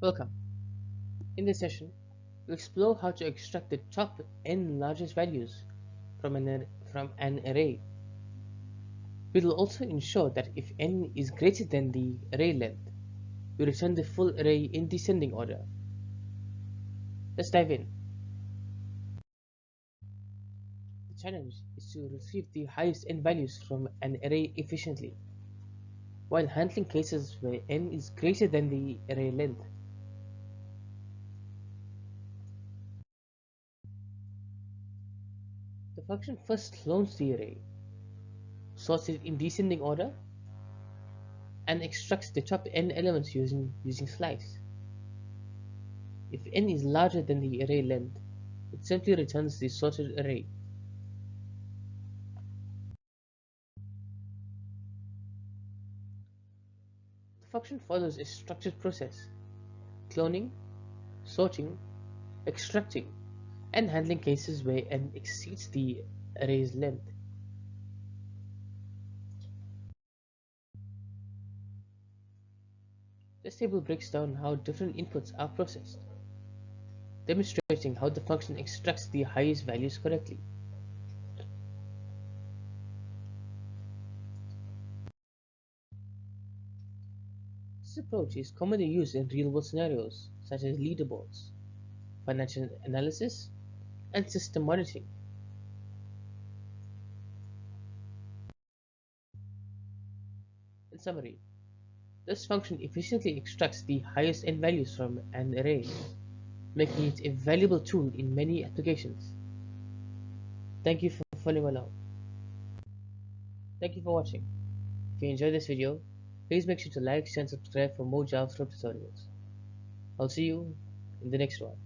Welcome. In this session, we'll explore how to extract the top n largest values from an array. We will also ensure that if n is greater than the array length, we return the full array in descending order. Let's dive in. The challenge is to retrieve the highest n values from an array efficiently, while handling cases where n is greater than the array length. The function first clones the array, sorts it in descending order, and extracts the top n elements using slice. If n is larger than the array length, it simply returns the sorted array. The function follows a structured process: cloning, sorting, extracting, and handling cases where n exceeds the array's length. This table breaks down how different inputs are processed, demonstrating how the function extracts the highest values correctly. This approach is commonly used in real-world scenarios such as leaderboards, financial analysis, and system monitoring. In summary, this function efficiently extracts the highest n values from an array, making it a valuable tool in many applications. Thank you for following along. Thank you for watching. If you enjoyed this video, please make sure to like, share, and subscribe for more JavaScript tutorials. I'll see you in the next one.